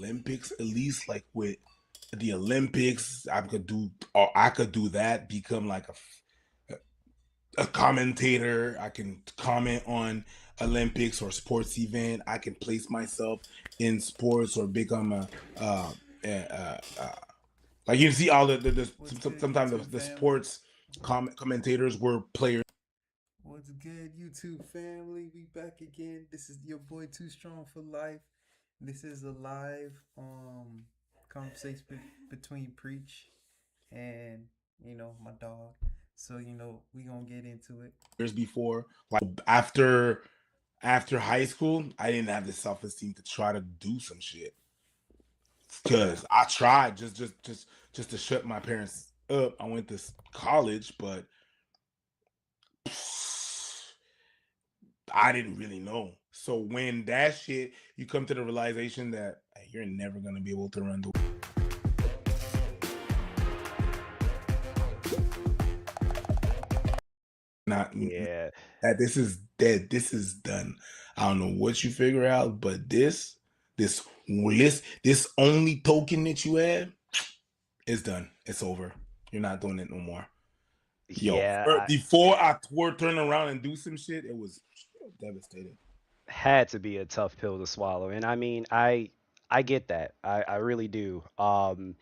Olympics at least, like with the Olympics, I could do that, become like a commentator. I can comment on Olympics or sports event. I can place myself in sports or become a like you see all What's good, sometimes YouTube the family? sports commentators were players. What's good, YouTube family? We back again. This is your boy Too Strong for Life. This is a live conversation between Preach and my dog. So we gonna get into it. Before, like after high school, I didn't have the self-esteem to try to do some shit Yeah, because I tried just to shut my parents up. I went to college, but I didn't really know. So when that shit, you come to the realization that hey, you're never gonna be able to run the not Yeah, that this is dead. This is done. I don't know what you figure out, but this only token that you had is done. It's over. You're not doing it no more. Yo, yeah, before I turn around and do some shit, it was devastating. had to be a tough pill to swallow. And I mean, I get that. I really do. Damn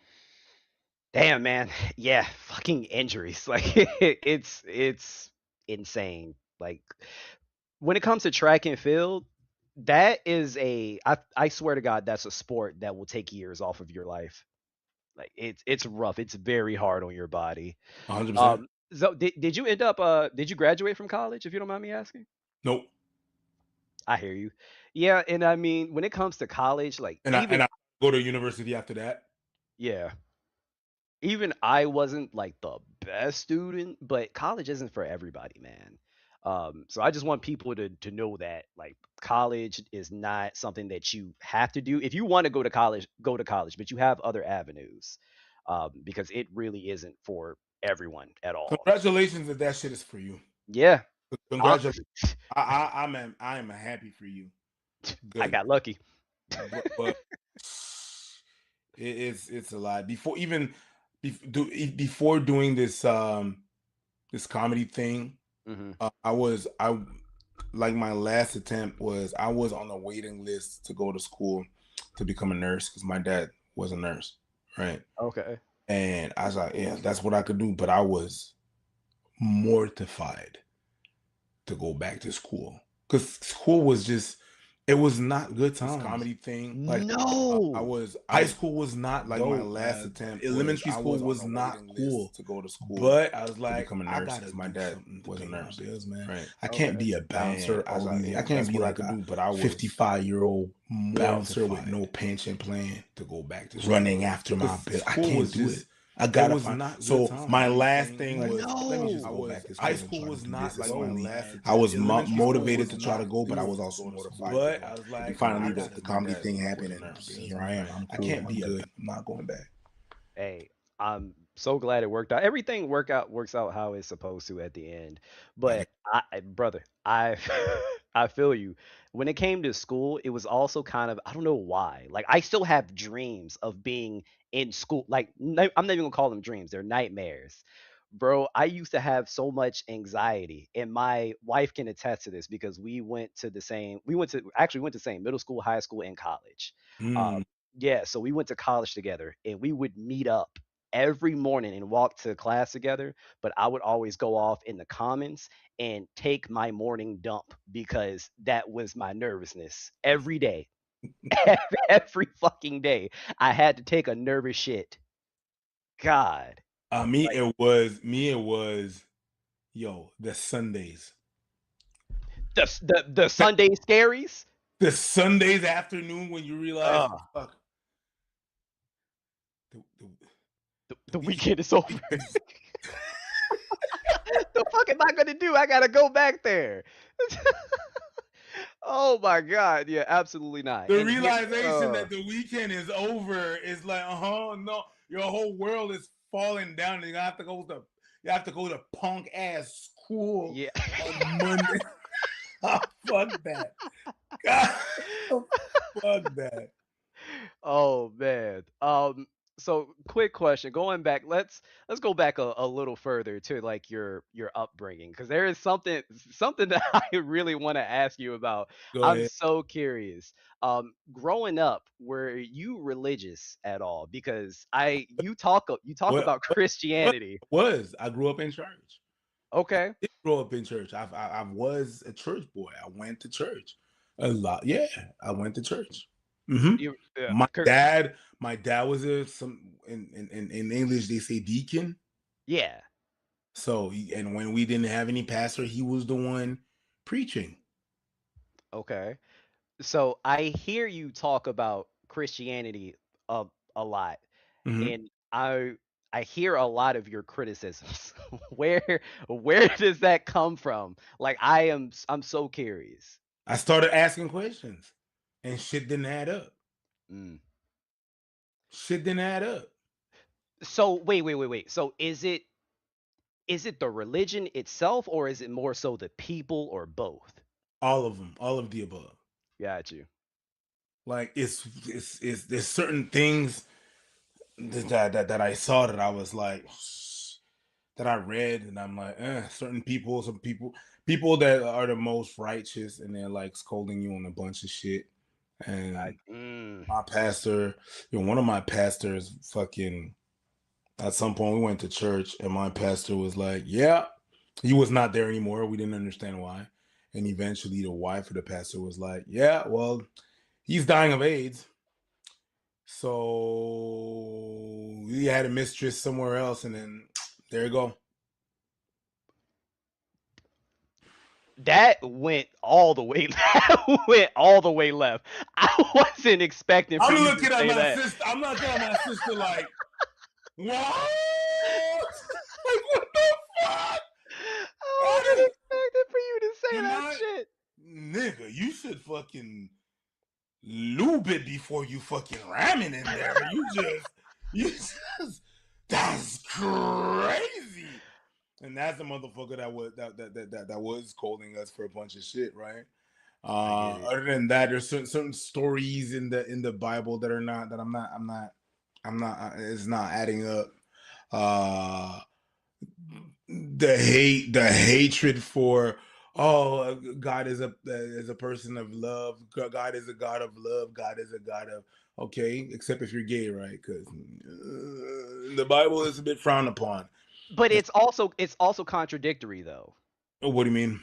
man. Yeah, fucking injuries. Like it's insane. Like when it comes to track and field, that is I swear to God, that's a sport that will take years off of your life. Like it's rough. It's very hard on your body. 100%. So did you end up did you graduate from college if you don't mind me asking? Nope. I hear you. Yeah, and I mean, when it comes to college, like And I go to university after that. yeah, even I wasn't like the best student, but college isn't for everybody, man. So I just want people to know that like college is not something that you have to do. If you want to go to college, but you have other avenues, because it really isn't for everyone at all. Congratulations if that shit is for you. Yeah, uh, Congratulations. I am happy for you. I Good. got lucky. But it's a lot. Before doing this comedy thing, Hmm. I like my last attempt was I was on a waiting list to go to school to become a nurse because my dad was a nurse, right? Okay. And I was like, yeah, that's what I could do. But I was mortified to go back to school because school was just it was not good times. This comedy thing, like No, high school was not like my last attempt. Elementary school was not cool to go to school, but I was to like, become a I nurse gotta because my do dad something to was a pay my nurse, bills, man. right. I can't Okay. be a bouncer And I was all like, these. yeah, I can't that's be what I like could a do. But I was 55-year-old bouncer with no pension plan to go back to school. Right. Running after my bill. I School can't was do just it. I gotta was find. not good So times. my last thing Right. was let me just No. go back to school. High school was not like my last attempt. I was Elementary school Oh. motivated to try to go, but I was also mortified. But I was like, and finally the comedy thing happened, and here I am. I'm cool. I'm good. I'm not going back. Hey, I'm so glad it worked out. Everything works out how it's supposed to at the end. But brother, I I feel you. When it came to school, it was also kind of I don't know why. Like I still have dreams of being in school. Like I'm not even gonna call them dreams. They're nightmares. Bro, I used to have so much anxiety, and my wife can attest to this because we went to the same middle school, high school, and college. Mm. Um, yeah, so we went to college together and we would meet up every morning and walk to class together. But I would always go off in the commons and take my morning dump because that was my nervousness every day. Every fucking day. I had to take a nervous shit. God. Like Me it was yo the Sundays. the Sunday scaries. The Sundays afternoon when you realize Uh, fuck the, the, the the weekend. weekend is over. The fuck am I gonna do? I gotta go back there. Oh my god, yeah, absolutely not. The And here, realization that the weekend is over is like, no, your whole world is falling down, and you have to go to punk ass school yeah, on Monday. Oh, fuck that. God, fuck that. Oh man. So quick question. Going back, let's go back a little further to like your upbringing because there is something that I really want to ask you about. Go I'm ahead. so curious. Growing up, were you religious at all? Because you talk What about Christianity. I grew up in church. Okay. Did grow up in church. I was a church boy. I went to church a lot. Yeah, I went to church. Hmm. You yeah. My dad was a some in English they say deacon. Yeah. So and when we didn't have any pastor, he was the one preaching. Okay. So I hear you talk about Christianity a, a lot, Hmm. and I hear a lot of your criticisms. Where does that come from? Like I'm so curious. I started asking questions, and shit didn't add up. Mm. Shit didn't add up. So wait. So is it the religion itself, or is it more so the people, or both? All of them, all of the above. Got you. Like it's there's certain things that I saw that I was like that I read and I'm like, certain people, people that are the most righteous and they're like scolding you on a bunch of shit. And Mm. my pastor, one of my pastors fucking at some point we went to church and my pastor was like, yeah, he was not there anymore. We didn't understand why. And eventually the wife of the pastor was like, yeah, well, he's dying of AIDS. So he had a mistress somewhere else, and then there you go. That went all the way that went all the way left. I wasn't expecting for I'm you to looking at say my that. sister. I'm looking at my sister like, what? Like, what the fuck? I What is, wasn't expecting for you to say you're that not, shit. nigga. You should fucking lube it before you fucking ram it in there. You just, that's crazy. And that's the motherfucker that was scolding us for a bunch of shit, right? I get it. Other than that, there's certain stories in the Bible that are not that I'm not it's not adding up. Uh the hatred for God is a person of love. God is a God of love. God is a God of okay, except if you're gay, right? Because the Bible is a bit frowned upon. But it's also contradictory though. Oh, what do you mean?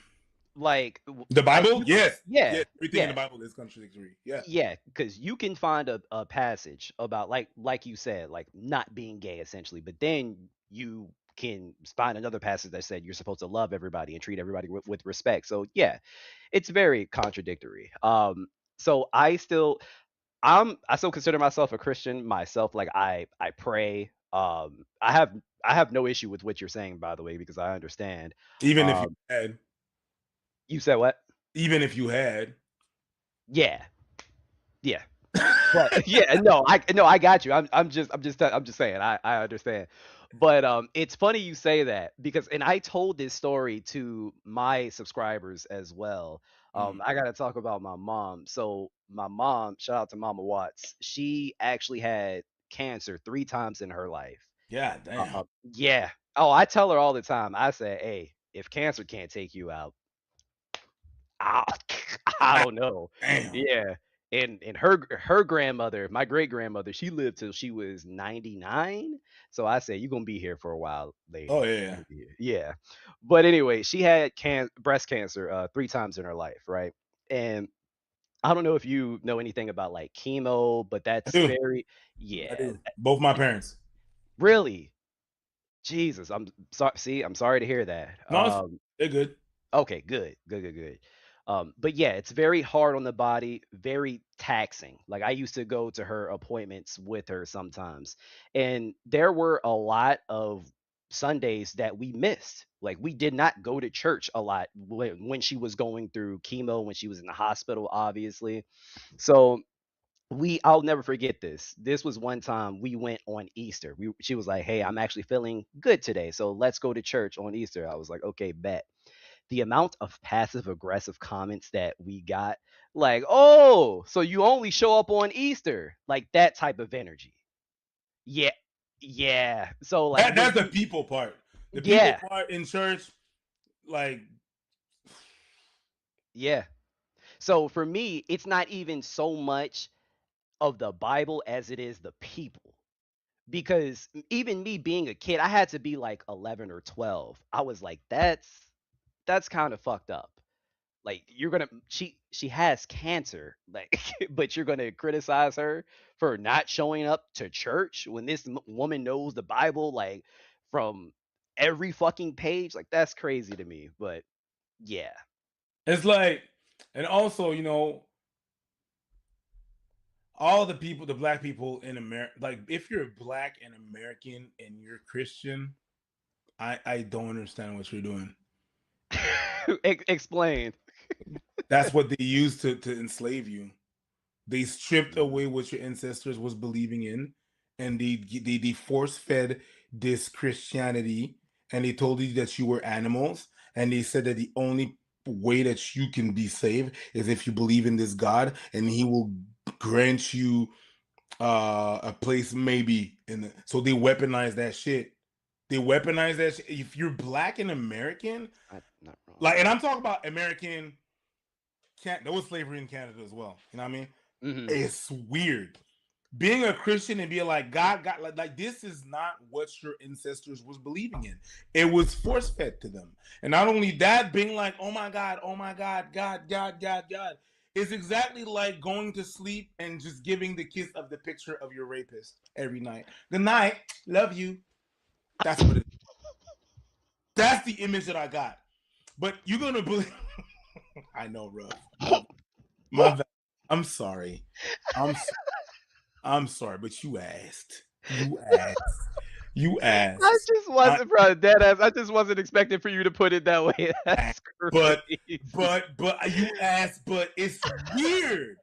Like The like Bible? you Yes, yeah, yes. Everything in the yeah. Bible is contradictory. Yeah. Yeah, because you can find a passage about like you said, like not being gay essentially, but then you can find another passage that said you're supposed to love everybody and treat everybody with respect. So yeah, it's very contradictory. So I still consider myself a Christian myself. Like I pray. I have no issue with what you're saying, by the way, because I understand. Even if you Um, had, you said what? even if you had. Yeah, yeah. But yeah, no, I got you. I'm just saying. I understand. But it's funny you say that because and I told this story to my subscribers as well. Mm, I got to talk about my mom. So my mom, shout out to Mama Watts. She actually had cancer 3 times in her life. yeah, damn. Yeah. Oh, I tell her all the time. I say, "Hey, if cancer can't take you out, I I God don't know." damn. Yeah, and her grandmother, my great grandmother, she lived till she was 99. So I said, "You're gonna be here for a while, Oh lady. You're yeah. gonna be here." Yeah, but anyway, she had breast cancer 3 times in her life, right? And I don't know if you know anything about like chemo, but I that's do. very I yeah, do. Both my parents. really. Jesus, I'm sorry. See, I'm sorry to hear that. No, they're good. Okay, good, good, good, good. But yeah, it's very hard on the body, very taxing. Like I used to go to her appointments with her sometimes, and there were a lot of Sundays that we missed. Like we did not go to church a lot when she was going through chemo, when she was in the hospital, obviously. So I'll never forget this. This was one time we went on Easter. She was like, "Hey, I'm actually feeling good today, so let's go to church on Easter." I was like, "Okay, bet." The amount of passive aggressive comments that we got, Like, oh, so you only show up on Easter, like that type of energy. Yeah, yeah. So like That's when the you, people part. The people yeah, part in church, like, yeah. So for me, it's not even so much of the Bible as it is the people. Because even me being a kid, I had to be like 11 or 12. I was like, that's kind of fucked up. Like you're gonna she has cancer, like, but you're gonna criticize her for not showing up to church when this woman knows the Bible like from every fucking page. Like that's crazy to me. But yeah, it's like, and also, all the people, the black people in America, like if you're black and American and you're Christian, I don't understand what you're doing. Explain. That's what they used to enslave you. They stripped Mm. away what your ancestors was believing in, and they force fed this Christianity, and they told you that you were animals, and they said that the only way that you can be saved is if you believe in this God, and He will grant you a place maybe in the, so they weaponize that shit. They weaponize that shit. If you're black and American, Not wrong. like, and I'm talking about American, there was slavery in Canada as well. You know what I mean? Hmm. It's weird being a Christian and being like, God, like this is not what your ancestors was believing in. It was force fed to them, and not only that, being like, oh my God, God. It's exactly like going to sleep and just giving the kiss of the picture of your rapist every night. Good night, love you. That's what it is. That's the image that I got. But you're gonna believe. I know, rough. My, I'm sorry. I'm I'm sorry, but you asked. You asked. You I asked. just I wasn't, bro, dead ass. I just wasn't expecting for you to put it that way. asked. That's But crazy. but you asked, but it's weird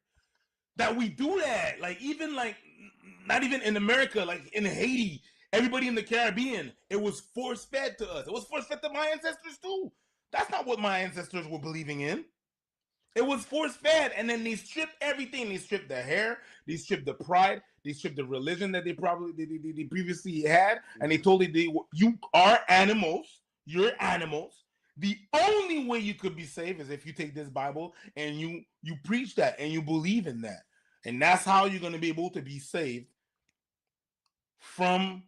that we do that. Like even like not even in America, like in Haiti, everybody in the Caribbean, it was force fed to us. It was force fed to my ancestors too. That's not what my ancestors were believing in. It was force fed, and then they stripped everything. They stripped the hair, they stripped the pride, they stripped the religion that they probably they previously had, and they Mhm. told you are animals. You're animals. The only way you could be saved is if you take this Bible and you preach that and you believe in that, and that's how you're going to be able to be saved from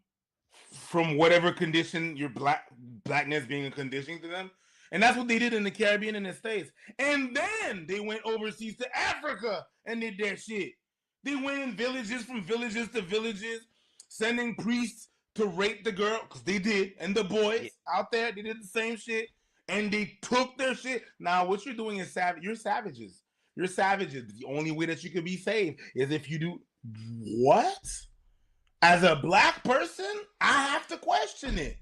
whatever condition your blackness being a condition to them. And that's what they did in the Caribbean and the States. And then they went overseas to Africa and did their shit. They went in villages from villages to villages, sending priests to rape the girl, because they did, and the Yeah, boys out there, they did the same shit. And they took their shit. Now, what you're doing is savage. You're savages. You're savages. The only way that you can be saved is if you do what? As a black person, I have to question it.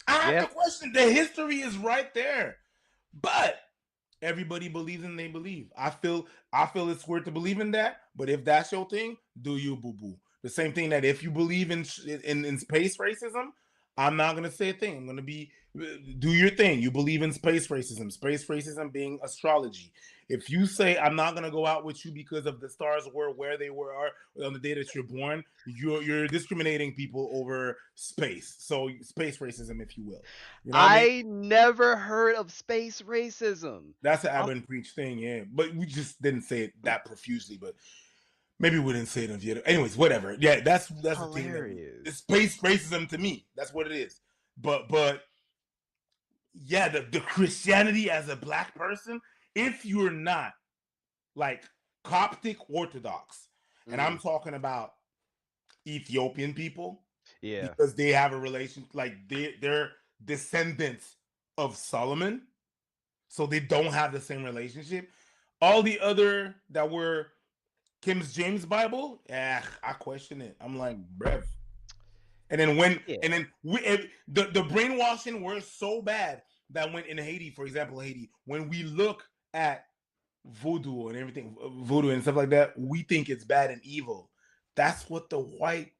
I have yeah. to question. The history is right there. But everybody believes in they believe. I feel it's weird to believe in that, but if that's your thing, do you, boo boo. The same thing that if you believe in space racism, I'm not gonna say a thing. I'm gonna be do your thing. You believe in space racism being astrology. If you say I'm not gonna go out with you because of the stars were where they were are on the day that you're born, you're discriminating people over space. So space racism, if you will. You know what I mean? I never heard of space racism. That's an I'm Abba and Preach thing, yeah. But we just didn't say it that profusely. But maybe we didn't say it on the other. Anyways, whatever. Yeah, that's the thing that it's hilarious. space racism to me. That's what it is. But yeah, the Christianity as a black person, if you're not like Coptic Orthodox, and I'm Hmm. talking about Ethiopian people, Yeah. because they have a relation, like they're descendants of Solomon, so they don't have the same relationship. All the other that were King James Bible, yeah, I question it. I'm like, brev. And then Yeah. the brainwashing were so bad that when in Haiti, for example, Haiti, when we look at voodoo and everything, voodoo and stuff like that, we think it's bad and evil. That's what the white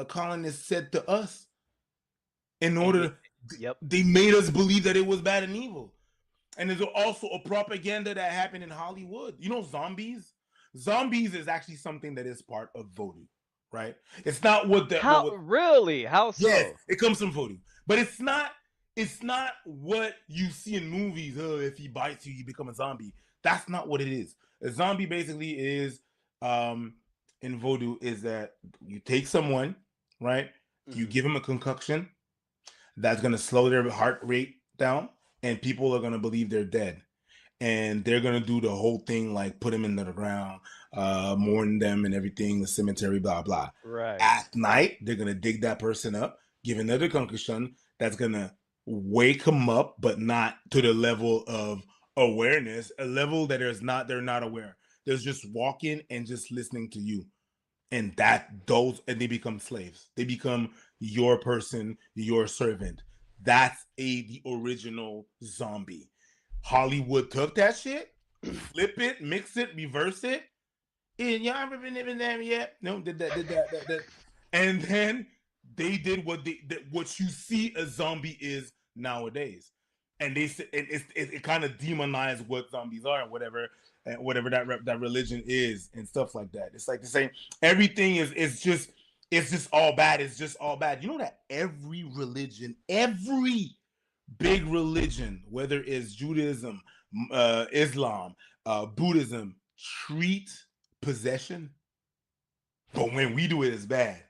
colonists said to us. In And it, order, yep. they made us believe that it was bad and evil. And there's also a propaganda that happened in Hollywood. You know, zombies. Zombies is actually something that is part of voodoo, right? It's not what the How really? How yes, so? it comes from voodoo, but it's not. It's not what you see in movies. Oh, if he bites you, you become a zombie. That's not what it is. A zombie basically is, um, in voodoo, is that you take someone, right? You Hmm. give them a concoction that's gonna slow their heart rate down, and people are gonna believe they're dead, and they're gonna do the whole thing like put them into the ground, mourn them and everything, the cemetery, blah blah. Right. At night, they're gonna dig that person up, give another concussion that's gonna wake them up, but not to the level of awareness, a level that there's not they're not aware. There's just walking and just listening to you, and that those and they become slaves. They become your person, your servant. That's the original zombie. Hollywood took that shit, flip it, mix it, reverse it. And y'all ever been living there yet? No, did that. And then they did what you see a zombie is nowadays. And they said it kind of demonized what zombies are and whatever that religion is and stuff like that. It's like the same. Everything it's just all bad. It's just all bad. You know that every religion, every big religion, whether it's Judaism, Islam, Buddhism, treat possession, but when we do it, it's bad.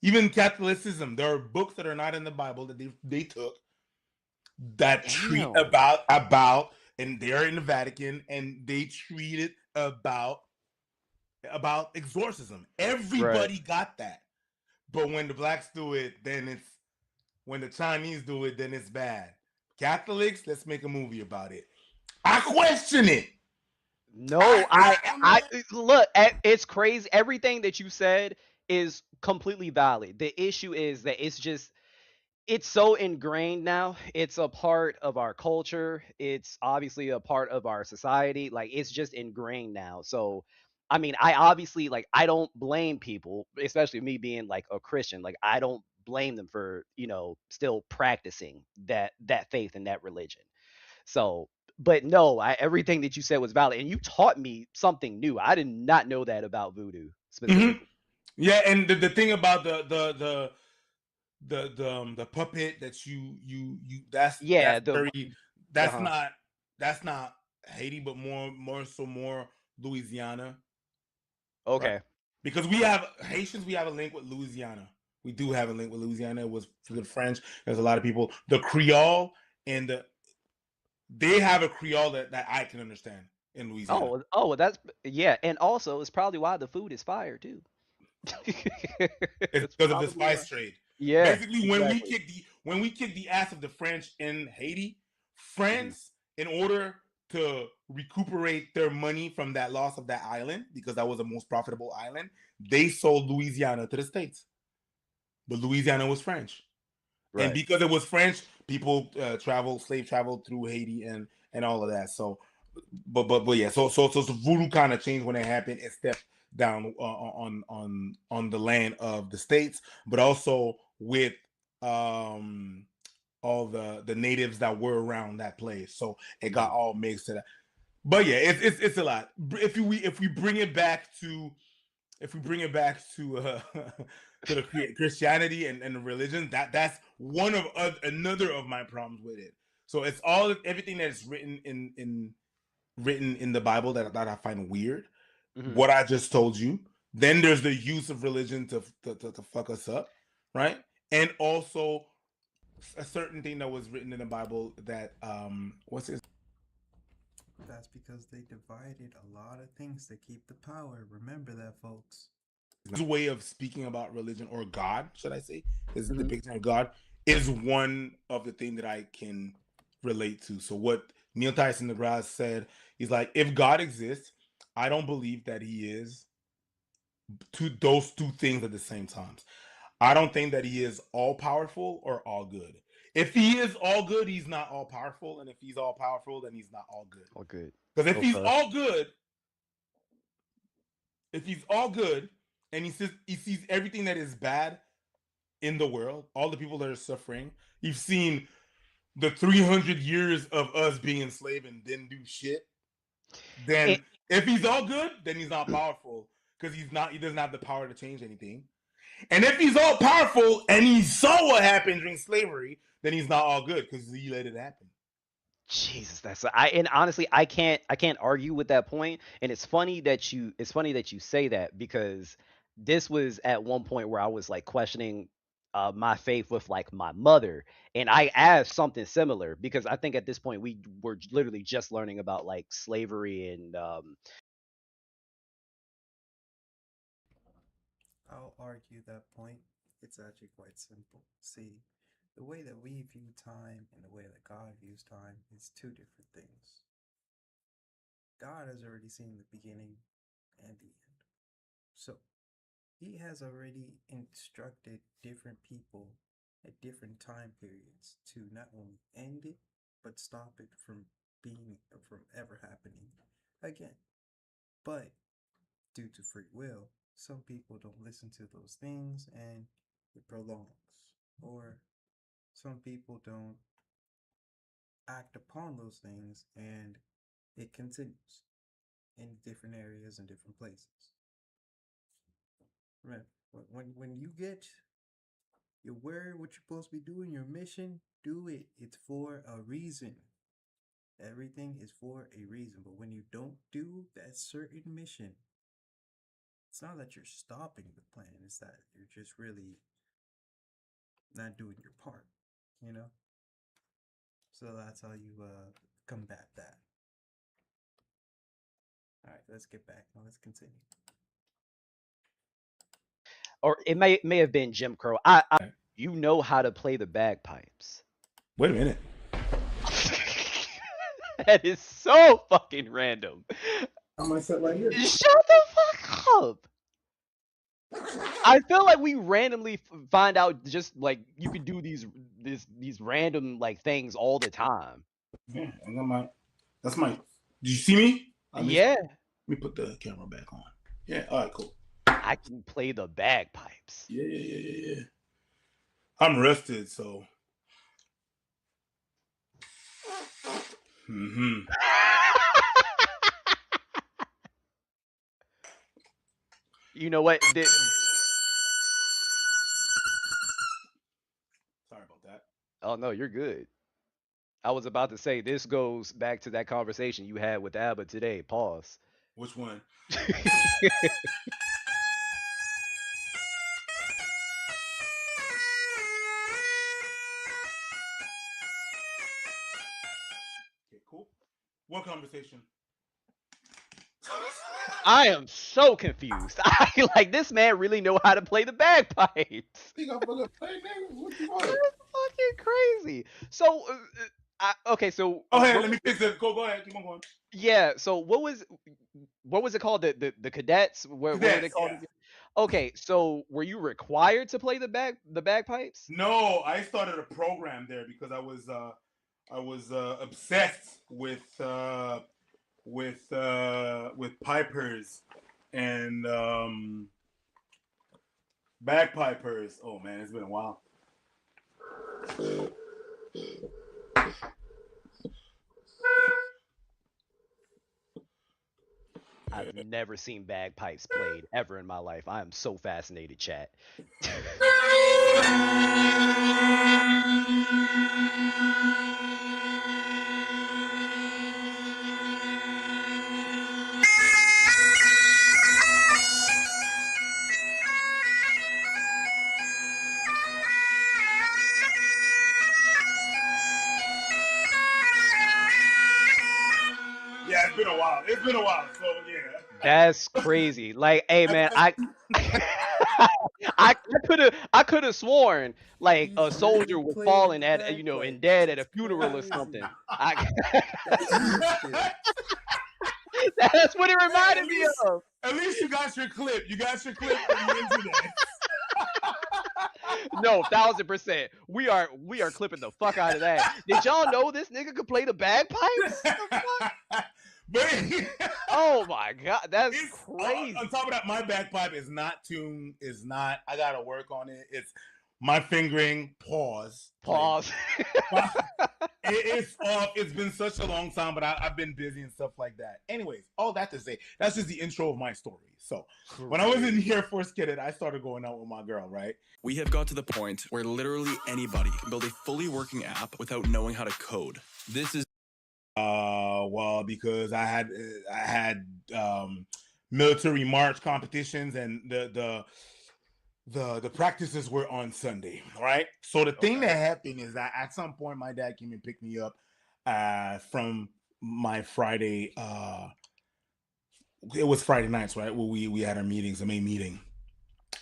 Even Catholicism, there are books that are not in the Bible that they took that treat Damn. about, and they're in the Vatican, and they treated about exorcism. Right. Everybody got that, but when the blacks do it, then it's when the Chinese do it, then it's bad. Catholics, let's make a movie about it. I question it. No, I'm I like, look. It's crazy. Everything that you said is completely valid. The issue is that it's so ingrained now. It's a part of our culture. It's obviously a part of our society. Like it's just ingrained now. So, I mean, I obviously like I don't blame people, especially me being like a Christian. Like I don't blame them for, still practicing that faith and that religion. So, but no, everything that you said was valid, and you taught me something new. I did not know that about voodoo mhm. specifically. Yeah, and the thing about the puppet that you that's Yeah, the very that's uh-huh. not that's not Haiti, but more Louisiana, right? Okay. Because we have Haitians, we have a link with Louisiana. We do have a link with Louisiana. It was for the French. There's a lot of people. The Creole and they have a Creole that I can understand in Louisiana. Well, that's yeah, and also it's probably why the food is fire too. It's It's because of the probably why. spice trade. Yeah, Basically, exactly. when we kick the ass of the French in Haiti, Hmm. France, in order to recuperate their money from that loss of that island, because that was the most profitable island, they sold Louisiana to the States. But Louisiana was French, and Right. because it was French, people slave traveled through Haiti and all of that. So, but yeah, so voodoo kind of changed when it happened. It stepped down on the land of the states, but also with um all the natives that were around that place. So it got Hmm. all mixed to that. But yeah, it's a lot. If we bring it back to to the Christianity and the religion, that's one of another of my problems with it. So it's all everything that is written in the Bible that I find weird. Hmm. What I just told you. Then there's the use of religion to fuck us up, right? And also a certain thing that was written in the Bible that what's his That's because they divided a lot of things to keep the power. Remember that, folks. way of speaking about religion or God, should I say, his Hmm. depiction of God is one of the things that I can relate to. So what Neil Tyson deGrasse said, he's like, if God exists, I don't believe that he is those two things at the same time. I don't think that he is all powerful or all good. If he is all good, he's not all powerful, and if he's all powerful, then he's not all good. Oh, good. Because Okay. if he's all good, and he sees everything that is bad in the world, all the people that are suffering. You've seen the 300 years of us being enslaved and didn't do shit, then if he's all good, then he's not powerful because he doesn't have the power to change anything. And if he's all powerful and he saw what happened during slavery, then he's not all good because he let it happen. Jesus, and honestly, I can't argue with that point. And it's funny that you say that, because this was at one point where I was like questioning my faith with like my mother, and I asked something similar, because I think at this point we were literally just learning about like slavery and I'll argue that point. It's actually quite simple. See, the way that we view time and the way that God views time is two different things. God has already seen the beginning and the end. So, he has already instructed different people at different time periods to not only end it, but stop it from ever happening again. But due to free will, some people don't listen to those things and it prolongs. Or some people don't act upon those things and it continues in different areas and different places. Remember, when you get your word, what you're supposed to be doing, your mission, do it. It's for a reason. Everything is for a reason. But when you don't do that certain mission, it's not that you're stopping the plan, it's that you're just really not doing your part, you know? So that's how you combat that. All right, let's get back. Now let's continue. or it may have been Jim Crow. You know how to play the bagpipes. Wait a minute. That is so fucking random. I'm gonna sit right here. Shut the fuck up. I feel like we randomly find out just like you can do these random like things all the time. Yeah, I got my. That's my. Did you see me? Yeah, Let me put the camera back on. Yeah. All right. Cool. I can play the bagpipes. Yeah. I'm rested, so. Mm-hmm. You know what? Sorry about that. Oh no, you're good. I was about to say this goes back to that conversation you had with Abba today. Pause. Which one? Okay, cool. What conversation? I am so confused. I like this man really know how to play the bagpipes. Think I'm gonna play, nigga? What you want? That's fucking crazy. So, okay, so Oh, hey, let me fix it. Go ahead. Keep on going. yeah. So what was it called? The cadets? What were they called? Yeah. Again? Okay, so were you required to play the bagpipes? No, I started a program there because I was obsessed with pipers and bagpipers. Oh man, it's been a while. I've never seen bagpipes played ever in my life. I am so fascinated, chat. Yeah, it's been a while. So yeah. That's crazy. Like, hey man, I could have sworn like a soldier was falling at and dead at a funeral or something. That's what it reminded me of. At least you got your clip. You got your clip from the internet. No, 1000%. We are clipping the fuck out of that. Did y'all know this nigga could play the bagpipes? Oh my god, that's crazy. On top of that, my bagpipe is not tuned. I gotta work on it. my fingering, pause. Pause. It's off. It's been such a long time, but I've been busy and stuff like that. Anyways, all that to say, that's just the intro of my story. So when I was in Air Force Cadet, I started going out with my girl, right? We have got to the point where literally anybody can build a fully working app without knowing how to code. This is well, because I had military march competitions, and the practices were on Sunday, right? So the thing that happened is that at some point my dad came and picked me up from my Friday. It was Friday nights, right? Where we had our meetings, the main meeting,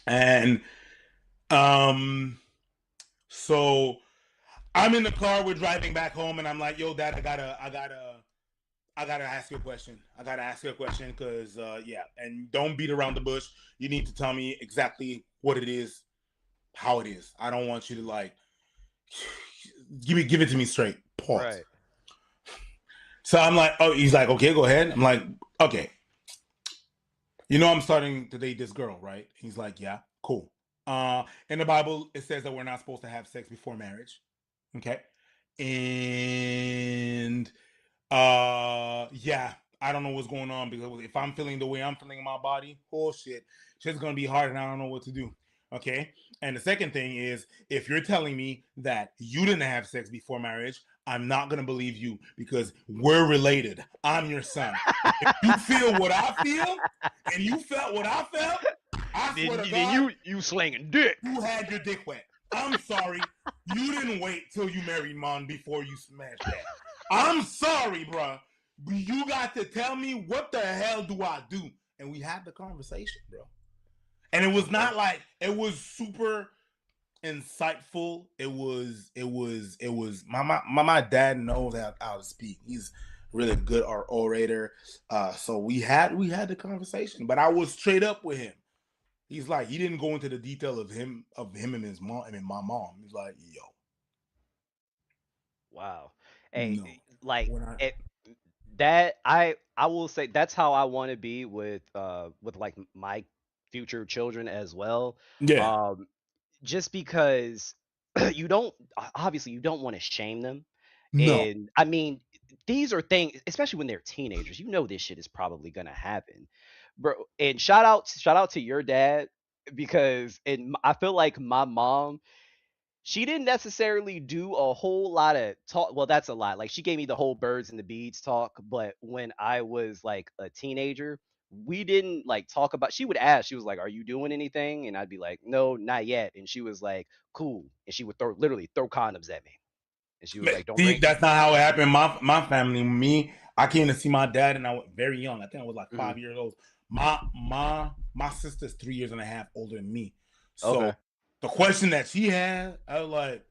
and so I'm in the car. We're driving back home, and I'm like, "Yo, Dad, I gotta ask you a question. I gotta ask you a question because, yeah, and don't beat around the bush. You need to tell me exactly what it is, how it is. I don't want you to like give it to me straight. Pause. Right. So I'm like, oh, he's like, okay, go ahead. I'm like, okay. You know, I'm starting to date this girl, right? He's like, yeah, cool. In the Bible, it says that we're not supposed to have sex before marriage. Okay. And yeah, I don't know what's going on, because if I'm feeling the way I'm feeling in my body, oh shit, shit's gonna be hard and I don't know what to do. Okay. And the second thing is, if you're telling me that you didn't have sex before marriage, I'm not gonna believe you, because we're related. I'm your son. If you feel what I feel and you felt what I felt, I swear to God, Then you slinging dick. you had your dick wet. I'm sorry. You didn't wait till you married mom before you smashed that. I'm sorry, bro. You got to tell me, what the hell do I do? And we had the conversation, bro. And it was not like, it was super insightful. It was my dad knows how to speak. He's really good orator. So we had the conversation, but I was straight up with him. He's like, he didn't go into the detail of him and his mom and my mom. He's like, yo. Wow. Hey, No. like When I, that I will say that's how I want to be with like my future children as well. yeah. Um just because you don't obviously you don't want to shame them. No. And I mean, these are things, especially when they're teenagers, you know this shit is probably gonna happen. Bro, and shout out to your dad, because I feel like my mom, she didn't necessarily do a whole lot of talk. Well, that's a lot. Like, she gave me the whole birds and the bees talk, but when I was like a teenager, we didn't like talk about. She would ask, she was like, "Are you doing anything?" And I'd be like, "No, not yet." And she was like, "Cool." And she would literally throw condoms at me. And she was like, "Don't See, bring." that's not how it happened. My family, me, I came to see my dad, and I was very young. I think I was like Mhm. 5 years old. My sister's 3 years and a half older than me. Okay. So the question that she had, I was like,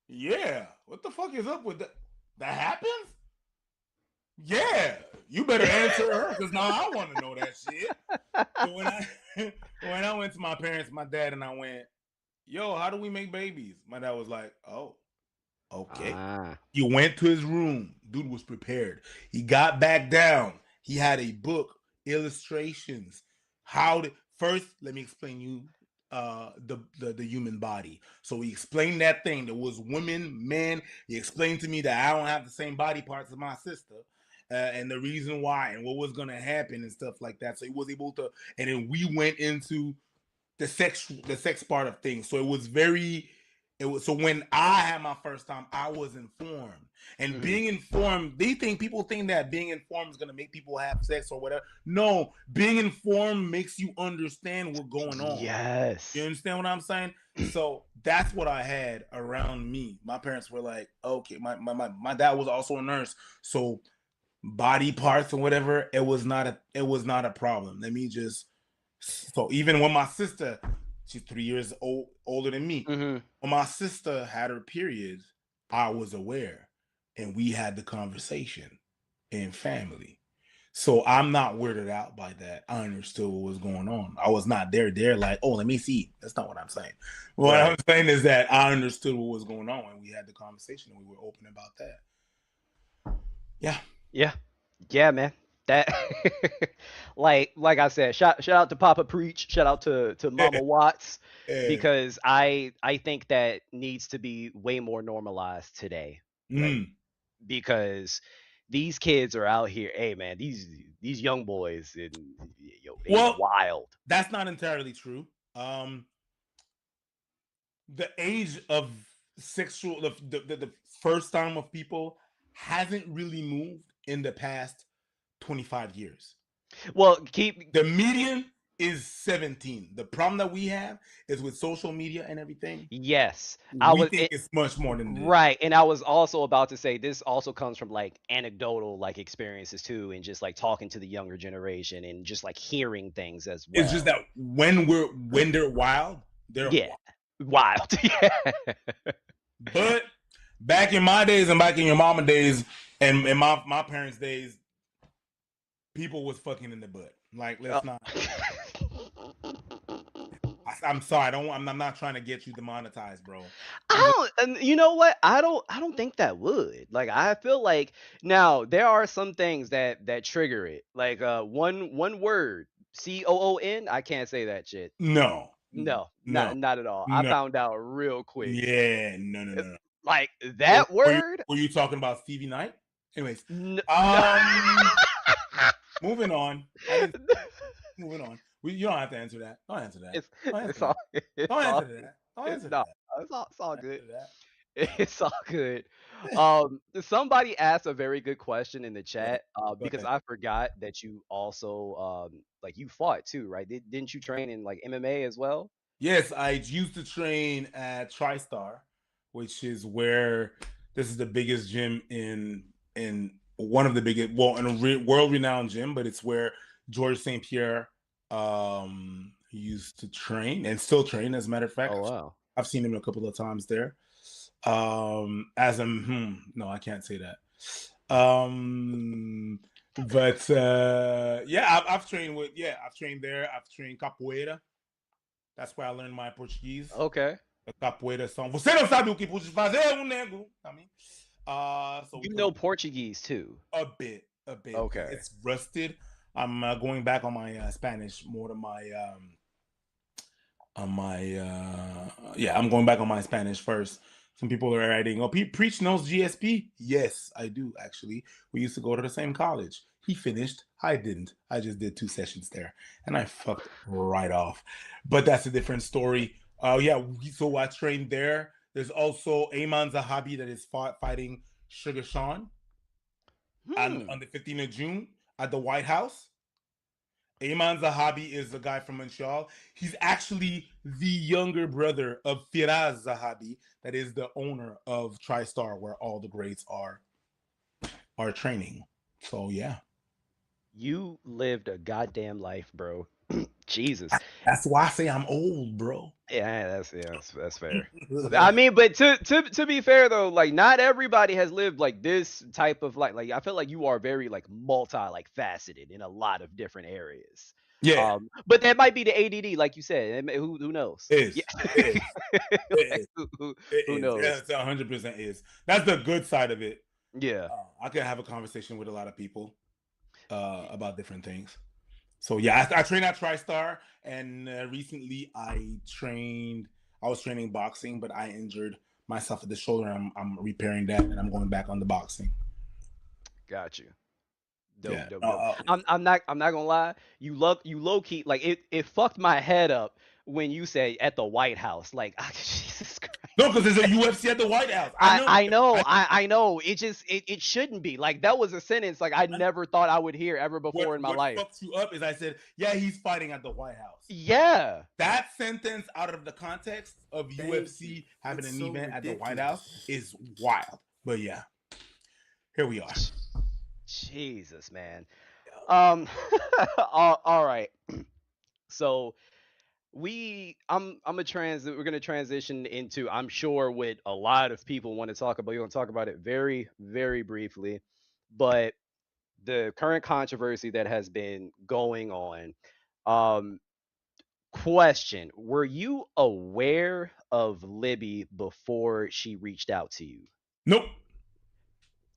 yeah, what the fuck is up with that? That happens? Yeah, you better answer her, because now I want to know that shit. So when I when I went to my parents, my dad, and I went, yo, how do we make babies? My dad was like, oh, okay. Ah. He went to his room. Dude was prepared. He got back down. He had a book, illustrations. How to first, let me explain you the human body. So he explained that thing. There was women, men. He explained to me that I don't have the same body parts as my sister. And the reason why and what was gonna happen and stuff like that. So he was able to, and then we went into the sex part of things. So it was so when I had my first time, I was informed. And Mhm. being informed, people think that being informed is gonna make people have sex or whatever. No, being informed makes you understand what's going on. Yes. You understand what I'm saying? So that's what I had around me. My parents were like, okay, my dad was also a nurse. So body parts and whatever, it was not a problem. Let me just, so even when my sister, she's 3 years older than me, Mhm. when my sister had her periods, I was aware, and we had the conversation in family. So I'm not weirded out by that. I understood what was going on. I was not there like, oh, let me see. That's not what I'm saying. What I'm Right. saying is that I understood what was going on, and we had the conversation, and we were open about that. Yeah. Yeah. Yeah, man. That like I said, shout out to Papa Preach, shout out to Mama Watts, Yeah. because I think that needs to be way more normalized today. Like, Mm. because these kids are out here, hey man, these young boys, and yo, they Well, wild. that's not entirely true. The age of sexual, the first time of people hasn't really moved in the past 25 years. Well, The median is 17. The problem that we have is with social media and everything. yes, We think it's much more than this. right, and I was also about to say this also comes from like anecdotal like experiences too, and just like talking to the younger generation and just like hearing things as well. It's just that when they're wild, they're yeah, wild. wild. Yeah. But back in my days and back in your mama days and in my parents' days, people was fucking in the butt. Like, let's not. I'm sorry. I'm not trying to get you demonetized, bro. And you know what? I don't think that would. Like, I feel like now there are some things that trigger it. Like one word, COON, I can't say that shit. No. No, No. not at all. I No. found out real quick. Yeah, no. Like that word. Were you talking about Stevie Knight? Anyways, No. moving on. Moving on. You don't have to answer that. Don't answer that. It's all good. It's all good. Somebody asked a very good question in the chat. Because I forgot that you also like you fought too, right? Didn't you train in like MMA as well? Yes, I used to train at TriStar, which is where this is the biggest gym in one of the biggest, well, in a world renowned gym, but it's where George St. Pierre used to train and still train, as a matter of fact. Oh wow. I've seen him a couple of times there. No, I can't say that. But yeah, I've trained there. I've trained capoeira. That's where I learned my Portuguese. Okay. The capoeira song. Você não sabe o que pude fazer, nego. I mean, so you know Portuguese too. A bit. Okay. It's rusted. I'm going back on my Spanish more to my I'm going back on my Spanish first. Some people are writing, oh, Preach knows GSP. Yes, I do, actually. We used to go to the same college. He finished. I didn't. I just did 2 sessions there, and I fucked right off. But that's a different story. So I trained there. There's also Ayman Zahabi that is fighting Sugar Sean on the 15th of June at the White House. Ayman Zahabi is the guy from Montreal. He's actually the younger brother of Firas Zahabi, that is the owner of TriStar, where all the greats are training. So yeah. You lived a goddamn life, bro. Jesus. That's why I say I'm old, bro. Yeah, that's fair. I mean, but to be fair though, like not everybody has lived like this type of like I feel like you are very like faceted in a lot of different areas. Yeah. But that might be the ADD, like you said. Who knows? It is. Who knows? Yeah, it's 100% is. That's the good side of it. Yeah. I can have a conversation with a lot of people about different things. So yeah, I trained at TriStar, and recently I was training boxing, but I injured myself at the shoulder. I'm repairing that, and I'm going back on the boxing. Got you. Dope. I'm not gonna lie. You low key like it fucked my head up when you say at the White House. Like Jesus Christ. No, because there's a UFC at the White House. I know. It shouldn't be. Like that was a sentence like I never thought I would hear ever before in my life. What fucks you up is I said, yeah, he's fighting at the White House. Yeah. That sentence out of the context of UFC having an event at the White House is wild. But yeah, here we are. Jesus, man. All right. So we're gonna transition into, I'm sure, what a lot of people want to talk about. You're gonna talk about it very, very briefly, but the current controversy that has been going on. Question: were you aware of Libby before she reached out to you? Nope.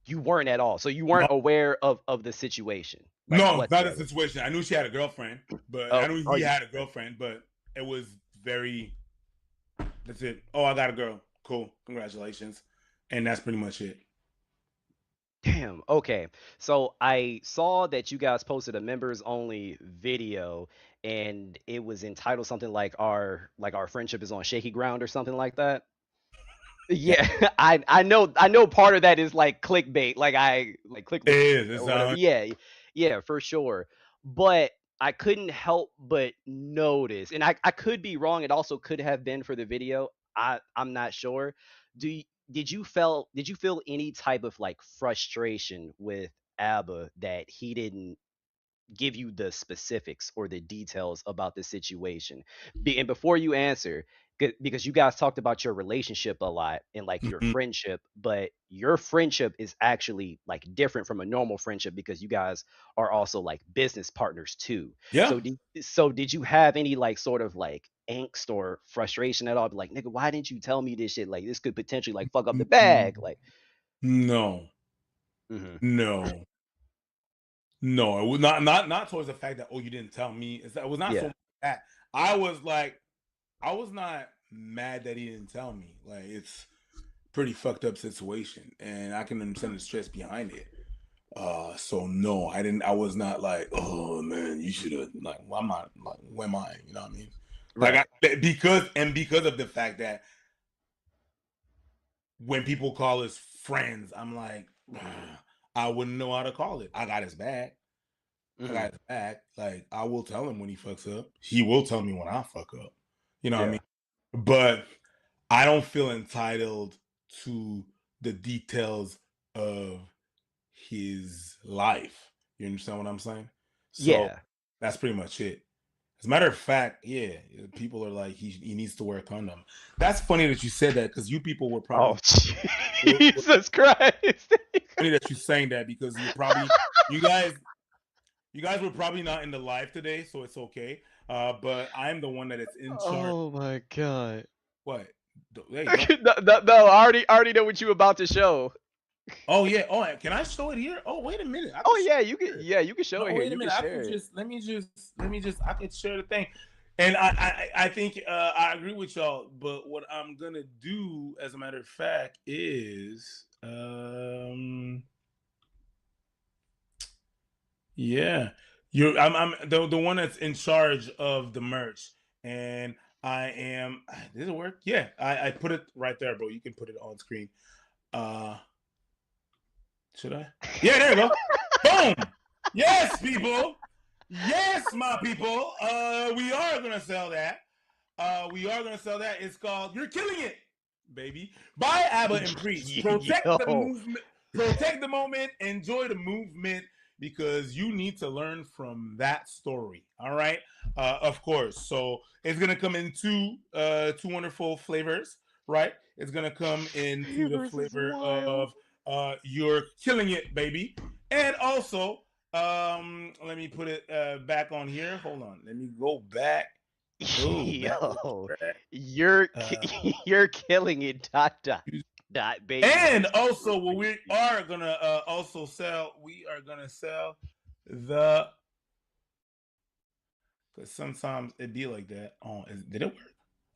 You weren't at all. So you weren't aware of the situation. like No, not a whatsoever. situation. I knew she had a girlfriend, but I Oh, knew oh, he had a girlfriend, but it was very. That's it. Oh, I got a girl. Cool. Congratulations. And that's pretty much it. damn. Okay. So I saw that you guys posted a members only video and it was entitled something like our friendship is on shaky ground or something like that. Yeah, Yeah, I know part of that is like clickbait, like it clickbait is. It's or whatever. Yeah, yeah, for sure. But I couldn't help but notice, and I could be wrong. It also could have been for the video. I'm not sure. Did you feel any type of like frustration with ABBA that he didn't give you the specifics or the details about the situation? And before you answer, because you guys talked about your relationship a lot and like your Mhm. friendship, but your friendship is actually like different from a normal friendship because you guys are also like business partners too. Yeah. So did you have any like sort of like angst or frustration at all? Be like, nigga, why didn't you tell me this shit? Like this could potentially like fuck up the Mm, bag. Like, no, hmm no, no. It was not towards the fact that you didn't tell me. It was not so yeah, much that I was like I was not mad that he didn't tell me. Like it's pretty fucked up situation, and I can understand the stress behind it. So no, I didn't. I was not like, oh man, you should have. Like, well, I'm not. Like, where am I? You know what I mean? Like, right. because of the fact that when people call us friends, I'm like, I wouldn't know how to call it. I got his back. I hmm got his back. Like, I will tell him when he fucks up. He will tell me when I fuck up. You know what I mean? Yeah. But I don't feel entitled to the details of his life. You understand what I'm saying? So Yeah. that's pretty much it. As a matter of fact, yeah, people are like he needs to wear a condom. That's funny that you said that because you people were Oh, probably were Jesus Christ. funny that you saying that because you guys you guys were probably not in the live today, so it's okay. But I'm the one that is in charge. Oh my God. What? Hey, don't. No, I already know what you about to show. Oh yeah. Oh, can I show it here? Oh, wait a minute. I can Oh show yeah, it here. you can show No, it here. wait a You can minute. I share could it. just let me just I could share the thing. And I think I agree with y'all, but what I'm gonna do, as a matter of fact, is yeah, I'm the one that's in charge of the merch, and I am. Does it work? Yeah, I put it right there, bro. You can put it on screen. Uh, should I? Yeah, there you go. Boom. Yes, people. Yes, my people. We are gonna sell that. We are gonna sell that. It's called "You're Killing It, Baby" by ABBA and Priest. Protect the Yo. movement. Protect the moment. Enjoy the movement because you need to learn from that story. All right. Of course. So it's gonna come in two wonderful flavors. Right. It's gonna come into the Flavors is flavor wild. of "You're Killing It, Baby," and also let me put it back on here. Hold on. Let me go back. Oh, back to Yo, the track. you're Uh, you're killing it. Dot baby. and also, what we are gonna also sell, we are gonna sell the. Because sometimes it be like that. Oh, did it work?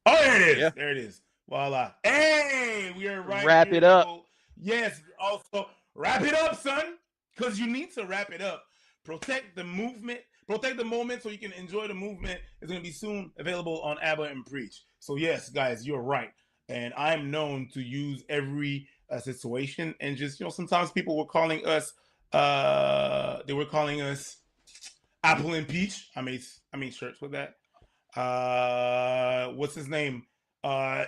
Oh, there it is. Yeah. There it is. Voila. Hey, we are right Wrap here, it up. people. Yes. Also, wrap it up, son. Because you need to wrap it up. Protect the movement. Protect the moment so you can enjoy the movement. It's going to be soon available on ABBA and Preach. So, yes, guys, you're right. And I'm known to use every situation. And just, sometimes people were calling us, they were calling us Apple and Peach. I made shirts with that. What's his name?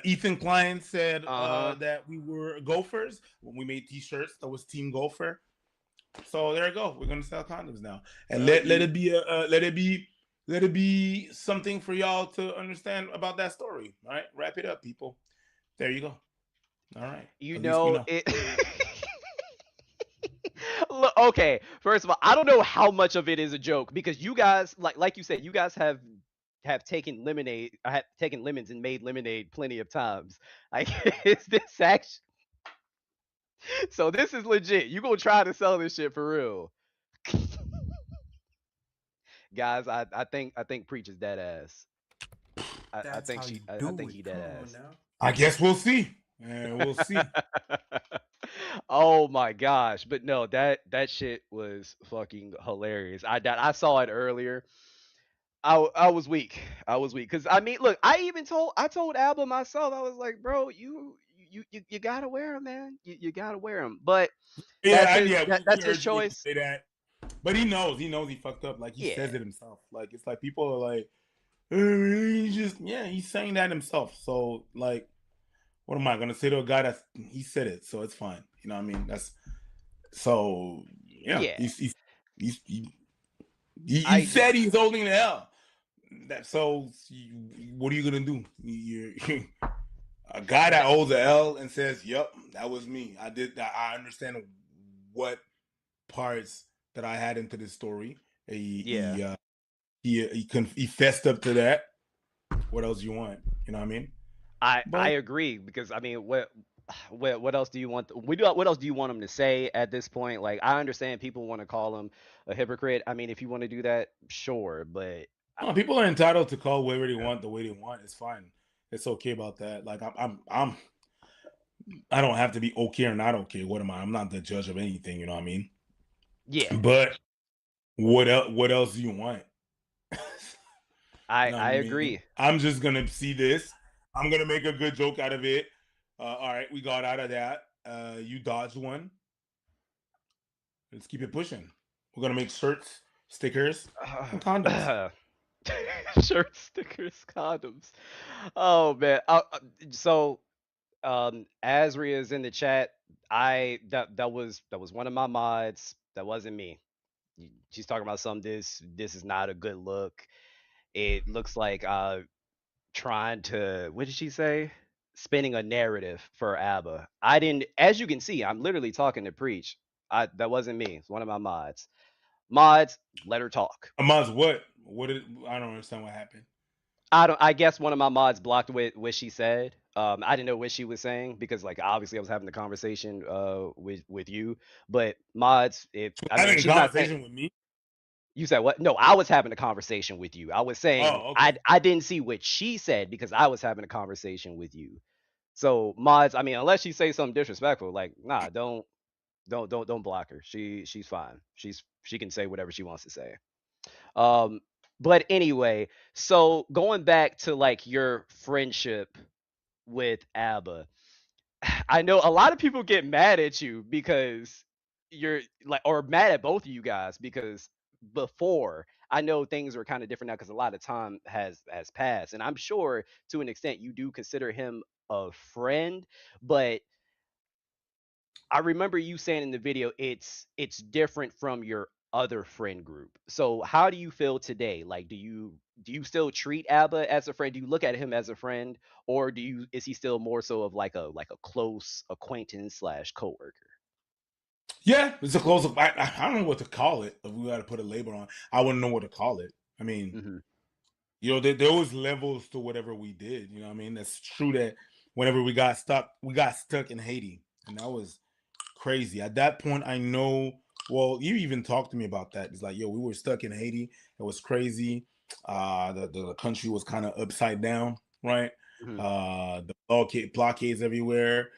Ethan Klein said Uh-huh. that we were Gophers when we made T-shirts. That was Team Gopher. So there you go. We're gonna sell condoms now, and let You it be let it be something for y'all to understand about that story. All right, wrap it up, people. There you go. All right. you At least we know know. it. Look, okay, first of all, I don't know how much of it is a joke because you guys, like you said, you guys have taken lemonade, I have taken lemons and made lemonade plenty of times. Like, is this actually? So this is legit. You gonna try to sell this shit for real? guys, I think Preach is dead ass. I That's think how you I do think it. he Come dead on ass. now. I guess we'll see. We'll see. Oh my gosh. But no, that shit was fucking hilarious. I saw it earlier. I was weak. I was weak cuz I mean, look, I told Alba myself. I was like, "Bro, you got to wear them, man. You got to wear them." But Yeah, yeah, we that's his heard you choice. say that, but he knows he fucked up. Like he Yeah. says it himself. Like it's like people are like, he's just he's saying that himself. So like, what am I gonna say to a guy that he said it? So it's fine. You know what I mean? That's so yeah. Yeah. He's he I just said he's holding the L. That so what are you gonna do? You're a guy that that, holds the L and says, "Yep, that was me. I did that. I understand what parts that I had into this story." yeah. He fessed up to that. What else you want? You know what I mean? I But agree because I mean, what else do you want? What else do you want him to say at this point? Like, I understand people want to call him a hypocrite. I mean, if you want to do that, sure, but no, people are entitled to call whatever they want the way they want. It's fine. It's okay about that. Like I don't have to be okay or not okay. What am I? I'm not the judge of anything. You know what I mean? yeah, But what else? What else do you want? You know what I I mean? agree. I'm just gonna see this. I'm gonna make a good joke out of it. All right, we got out of that. You dodged one. Let's keep it pushing. We're gonna make shirts, stickers, and condoms. Shirt stickers, condoms. Oh man. So Azria is in the chat. That was one of my mods. That wasn't me. She's talking about some this is not a good look. It looks like trying to, what did she say? Spinning a narrative for ABBA. I didn't, as you can see, I'm literally talking to Preach. That wasn't me. It's one of my mods. Mods, let her talk. Amaz, what? What did I don't understand what happened. I guess one of my mods blocked what she said. I didn't know what she was saying because like obviously I was having the conversation with you. But mods, if I mean Having a she's not saying, conversation with me. you said what? No, I was having a conversation with you. I was saying Oh, I okay. I didn't see what she said because I was having a conversation with you. So mods, I mean, unless she say something disrespectful, like nah, don't block her. She's fine. She can say whatever she wants to say. Um, but anyway, so going back to like your friendship with ABBA, I know a lot of people get mad at you because you're like, or mad at both of you guys because before I know things are kind of different now because a lot of time has passed, and I'm sure to an extent you do consider him a friend, but I remember you saying in the video it's different from your other friend group. So how do you feel today? Like do you still treat Abba as a friend? Do you look at him as a friend or do you is he still more so of like a close acquaintance slash coworker? Yeah, it's a close. I don't know what to call it. If we got to put a label on, I wouldn't know what to call it. I mean, Mhm. there was levels to whatever we did. You know what I mean? That's true that whenever we got stuck in Haiti, and that was crazy. At that point, I know. Well, you even talked to me about that. It's like, yo, we were stuck in Haiti. It was crazy. The country was kind of upside down, right? Mhm. The blockades everywhere.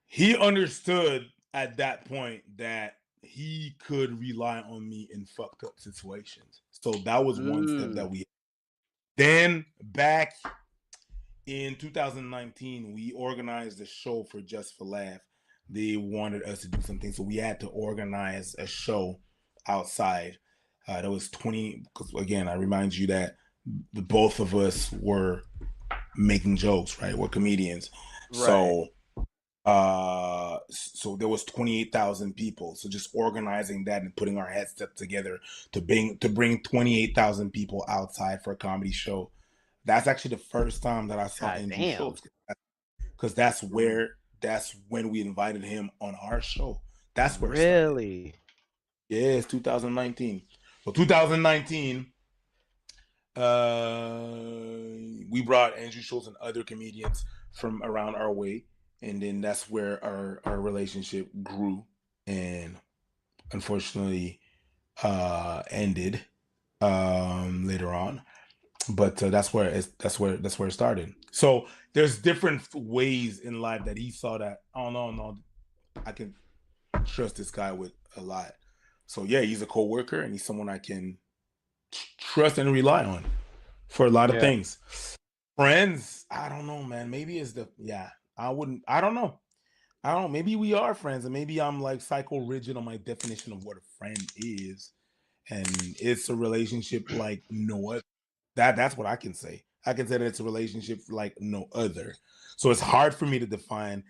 He understood at that point that he could rely on me in fucked up situations. So that was one step Mm. that we. Then back in 2019, we organized a show for Just for Laugh. They wanted us to do something, so we had to organize a show outside. There was 20. Because again, I remind you that the both of us were making jokes, right? We're comedians, Right. so there was 28,000 people. So just organizing that and putting our heads together to bring 28,000 people outside for a comedy show. That's actually the first time that I saw God Andrew damn. Schultz, because that's when we invited him on our show. That's where it started. Really? Yeah, it's 2019. So 2019, we brought Andrew Schultz and other comedians from around our way, and then that's where our relationship grew and unfortunately ended. later on. But that's where it started. So there's different ways in life that he saw that. Oh no, I can trust this guy with a lot. So yeah, he's a coworker and he's someone I can trust and rely on for a lot of Yeah. things. Friends, I don't know, man. Maybe it's I don't know. I don't know. Maybe we are friends, and maybe I'm like psycho rigid on my definition of what a friend is, and it's a relationship like no other. That's what I can say. I can say that it's a relationship like no other. So it's hard for me to define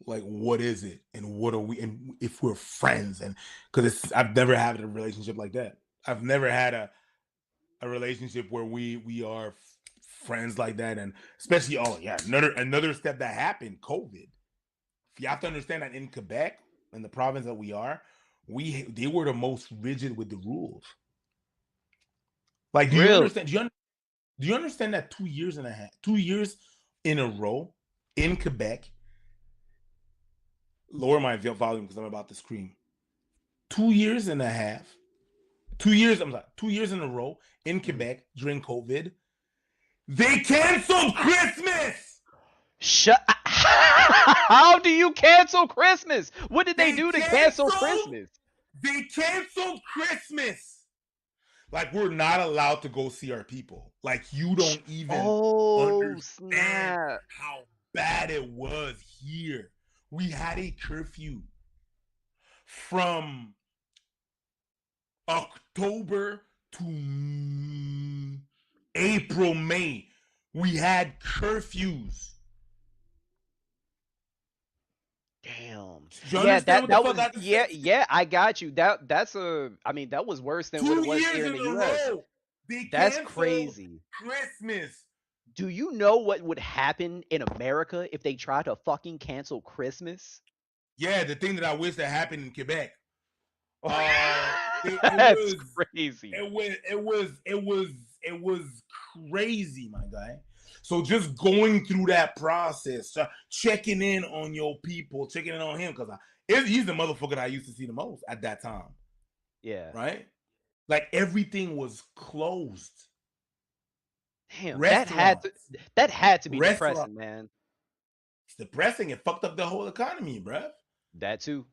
like what is it and what are we and if we're friends and because I've never had a relationship like that. I've never had a relationship where we are friends like that, and especially another step that happened, COVID. You have to understand that in Quebec, in the province that we are, they were the most rigid with the rules. Like, Real. do you understand that 2 years in a row in Quebec? Lower my volume because I'm about to scream. 2 years and a half, 2 years. I'm sorry, 2 years in a row in Quebec during COVID. They canceled Christmas. Shut. How do you cancel Christmas? What did they do to cancel Christmas? They canceled Christmas. Like, we're not allowed to go see our people. Like, you don't even understand snap. how bad it was here. We had a curfew from October to April, May. We had curfews. Damn. You Yeah, understand that what the fuck was I just said? I got you. I mean, that was worse than what it 2 was years here in in the a US. row. They That's canceled crazy. Christmas. Do you know what would happen in America if they tried to fucking cancel Christmas? Yeah, the thing that I wish that happened in Quebec. That's crazy. It was crazy, my guy. So just going through that process, checking in on your people, checking in on him, because he's the motherfucker that I used to see the most at that time. Yeah. Right? Like, everything was closed. Damn, that had to be depressing, man. It's depressing. It fucked up the whole economy, bruh. That too.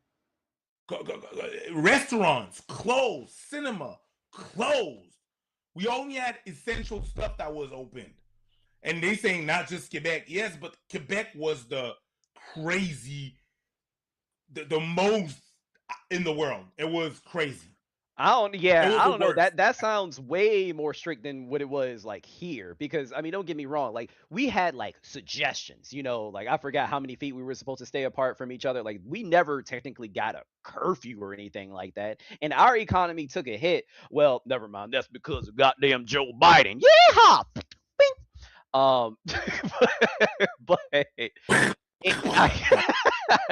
Restaurants closed, cinema closed. We only had essential stuff that was open. And they saying not just Quebec. Yes, but Quebec was the crazy, the most in the world. It was crazy. I don't know. That sounds way more strict than what it was like here. Because I mean, don't get me wrong. Like, we had like suggestions, like I forgot how many feet we were supposed to stay apart from each other. Like, we never technically got a curfew or anything like that. And our economy took a hit. Well, never mind. That's because of goddamn Joe Biden. Yeehaw! But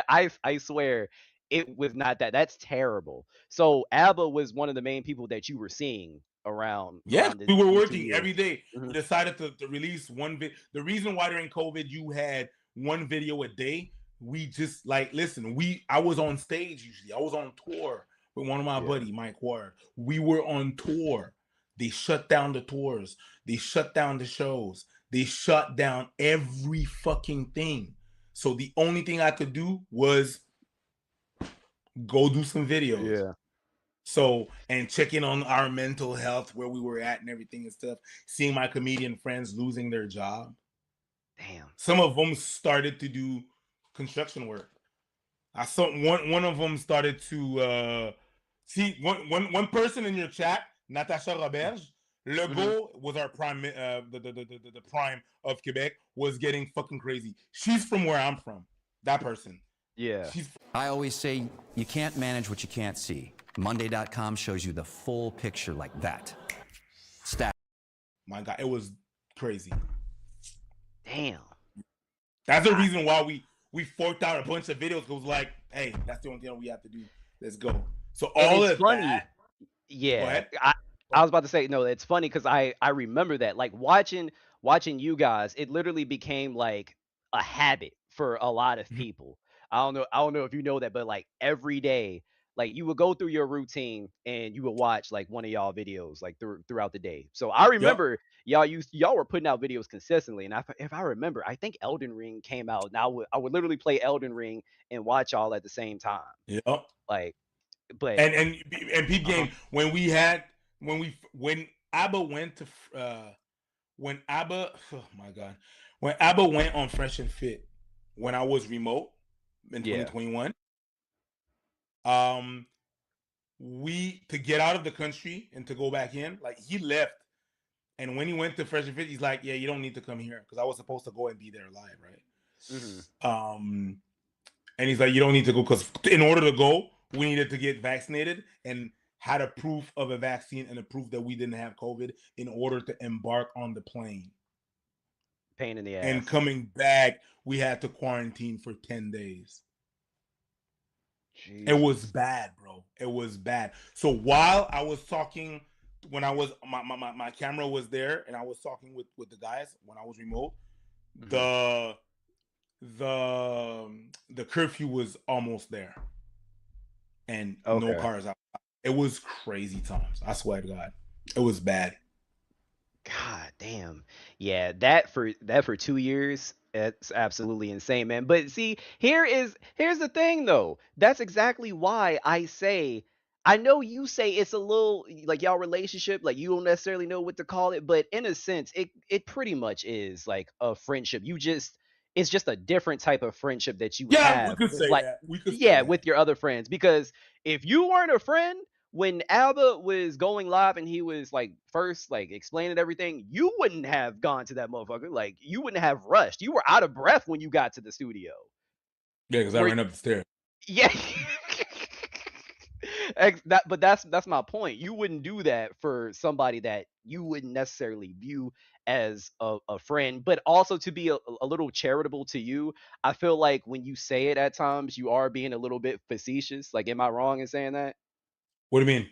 I swear it was not that. That's terrible. So ABBA was one of the main people that you were seeing around. Yeah, around we were these 2 working years. every day. We decided to release one video. The reason why during COVID you had one video a day, we just like, listen, I was on stage usually. I was on tour with one of my buddy, Mike Ward. We were on tour. They shut down the tours. They shut down the shows. They shut down every fucking thing. So the only thing I could do was go do some videos. Yeah. So, and checking on our mental health, where we were at and everything and stuff. Seeing my comedian friends losing their job. Damn. Some of them started to do construction work. I saw one of them started to see one person in your chat, Natasha Roberge. Legault was our prime, the prime of Quebec, was getting fucking crazy. She's from where I'm from. That person. Yeah. I always say you can't manage what you can't see. Monday.com shows you the full picture like that. My God, it was crazy. Damn. That's the reason why we forked out a bunch of videos. It was like, hey, that's the only thing we have to do. Let's go. So all of that. Yeah. I was about to say, no, it's funny because I remember that. Like, watching you guys, it literally became like a habit for a lot of people. I don't know if you know that, but like every day like you would go through your routine and you would watch like one of y'all videos like throughout the day. So I Yep. remember y'all were putting out videos consistently, and if I remember, I think Elden Ring came out, and I would literally play Elden Ring and watch y'all at the same time. Yep. Like, but And Peep uh-huh. Game, when ABBA went to when ABBA oh my god, when ABBA went on Fresh and Fit, when I was remote in Yeah. 2021, we to get out of the country and to go back in, like he left. And when he went to Fresh and Fit, he's like, "Yeah, you don't need to come here," because I was supposed to go and be there live, right? Mhm. And he's like, "You don't need to go because in order to go, we needed to get vaccinated and had a proof of a vaccine and a proof that we didn't have COVID in order to embark on the plane. Pain in the And ass. coming back, we had to quarantine for 10 days. It was Jesus. bad, bro. It was bad. So while I was talking, when I was my camera was there and I was talking with the guys when I was remote, Mhm. the curfew was almost there and no Okay. cars out. It was crazy times. I swear to God, it was bad. God damn. Yeah, that for 2 years, it's absolutely insane, man. But see, here's the thing though. That's exactly why I say I know you say it's a little like y'all relationship, like you don't necessarily know what to call it, but in a sense, it pretty much is like a friendship. It's just a different type of friendship that you Yeah, we have could with say like that. We could say yeah, that. with your other friends. Because if you weren't a friend, when Alba was going live and he was like first like explaining everything, you wouldn't have gone to that motherfucker. Like you wouldn't have rushed. You were out of breath when you got to the studio. Yeah, because I Where ran up the stairs. yeah. But that's my point. You wouldn't do that for somebody that you wouldn't necessarily view as a friend, but also to be a little charitable to you. I feel like when you say it at times, you are being a little bit facetious. Like, am I wrong in saying that? What do you mean?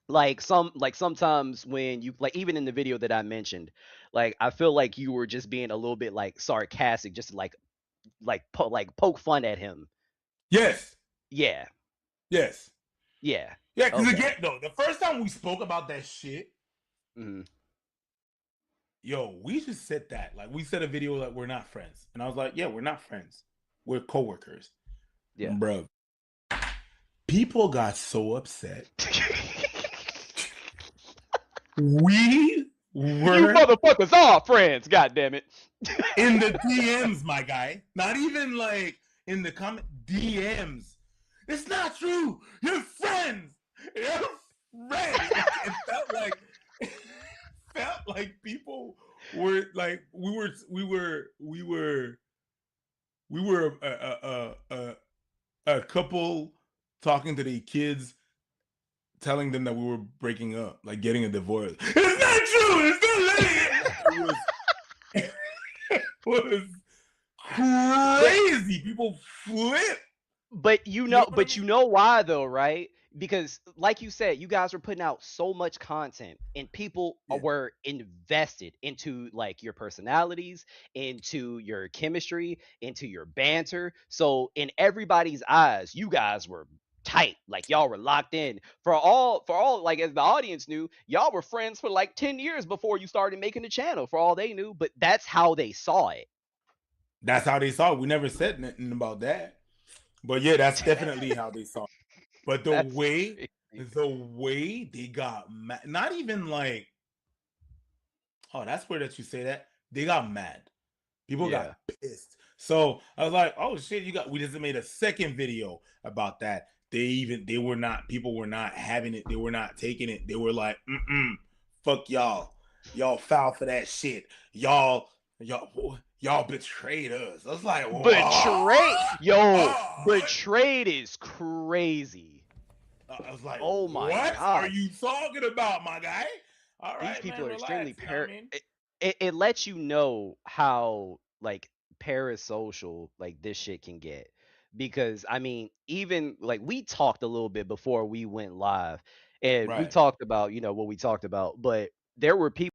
Like sometimes when you like even in the video that I mentioned, like I feel like you were just being a little bit like sarcastic, just like poke fun at him. Yes. Yeah. Yes. Yeah. Yeah, because Okay. again, though, the first time we spoke about that shit, Hmm. yo, we just said that. Like, we said a video that we're not friends. And I was like, yeah, we're not friends. We're coworkers. Yeah. Bro, people got so upset. We You were motherfuckers are friends, god damn it. in the DMs, my guy. Not even like in the comment DMs. It's not true. You're friends. You're friends. Like, it felt like people were like we were a couple talking to the kids, telling them that we were breaking up, like getting a divorce. It's not true. It's not letting it. It was But crazy. People flip. But You know what I you mean? know why though, right? Because like you said, you guys were putting out so much content and people Yeah. were invested into like your personalities, into your chemistry, into your banter. So in everybody's eyes, you guys were tight. Like y'all were locked in. For all like as the audience knew, y'all were friends for like 10 years before you started making the channel for all they knew, but that's how they saw it. That's how they saw it. We never said nothing about that. But yeah, that's definitely how they saw it. But That's crazy. the way they got mad, not even like, oh, that's weird that you say that. They got mad. People got Yeah. pissed. So I was like, oh shit, we just made a second video about that. They were not, people were not having it. They were not taking it. They were like, fuck y'all. Y'all foul for that shit. Y'all betrayed us. I was like, Betray, what? yo, What? betrayed is crazy. I was like, Oh my what are god, you talking about, my guy? All these right, man, people are extremely relax. You know what I mean? it lets you know how like parasocial like this shit can get. Because I mean, even like we talked a little bit before we went live, and we Right. talked about what we talked about, but there were people